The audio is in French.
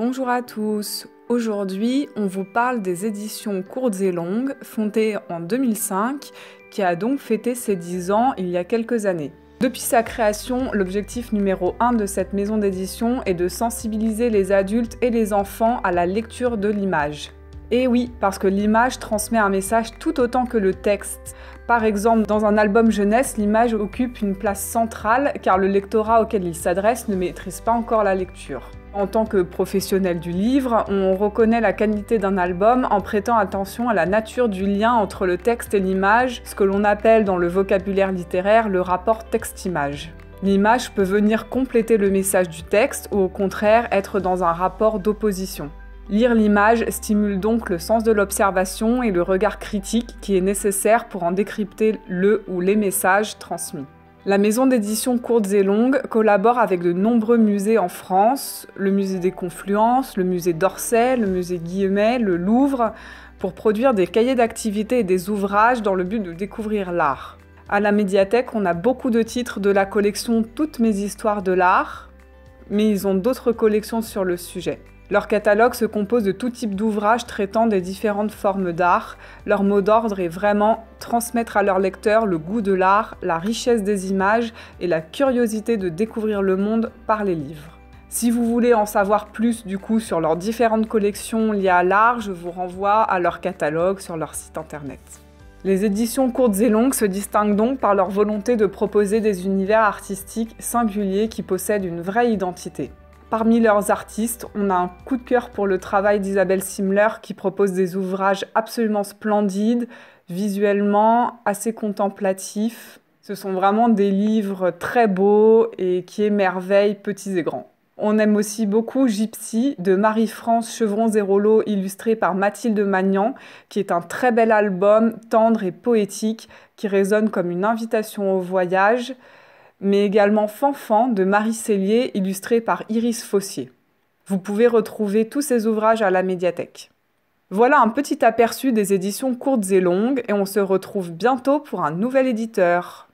Bonjour à tous. Aujourd'hui, on vous parle des éditions courtes et longues, fondées en 2005, qui a donc fêté ses 10 ans il y a quelques années. Depuis sa création, l'objectif numéro 1 de cette maison d'édition est de sensibiliser les adultes et les enfants à la lecture de l'image. Et oui, parce que l'image transmet un message tout autant que le texte. Par exemple, dans un album jeunesse, l'image occupe une place centrale car le lectorat auquel il s'adresse ne maîtrise pas encore la lecture. En tant que professionnel du livre, on reconnaît la qualité d'un album en prêtant attention à la nature du lien entre le texte et l'image, ce que l'on appelle dans le vocabulaire littéraire le rapport texte-image. L'image peut venir compléter le message du texte ou au contraire être dans un rapport d'opposition. Lire l'image stimule donc le sens de l'observation et le regard critique qui est nécessaire pour en décrypter le ou les messages transmis. La maison d'édition courtes et longues collabore avec de nombreux musées en France, le musée des Confluences, le musée d'Orsay, le musée Guimet, le Louvre, pour produire des cahiers d'activités et des ouvrages dans le but de découvrir l'art. À la médiathèque, on a beaucoup de titres de la collection Toutes mes histoires de l'art, mais ils ont d'autres collections sur le sujet. Leur catalogue se compose de tout type d'ouvrages traitant des différentes formes d'art. Leur mot d'ordre est vraiment transmettre à leurs lecteurs le goût de l'art, la richesse des images et la curiosité de découvrir le monde par les livres. Si vous voulez en savoir plus sur leurs différentes collections liées à l'art, je vous renvoie à leur catalogue sur leur site internet. Les éditions courtes et longues se distinguent donc par leur volonté de proposer des univers artistiques singuliers qui possèdent une vraie identité. Parmi leurs artistes, on a un coup de cœur pour le travail d'Isabelle Simler qui propose des ouvrages absolument splendides, visuellement assez contemplatifs. Ce sont vraiment des livres très beaux et qui émerveillent petits et grands. On aime aussi beaucoup Gypsy de Marie-France Chevron-Zérolo illustré par Mathilde Magnan, qui est un très bel album tendre et poétique qui résonne comme une invitation au voyage, mais également Fanfan de Marie Sellier, illustré par Iris Fossier. Vous pouvez retrouver tous ces ouvrages à la médiathèque. Voilà un petit aperçu des éditions courtes et longues, et on se retrouve bientôt pour un nouvel éditeur.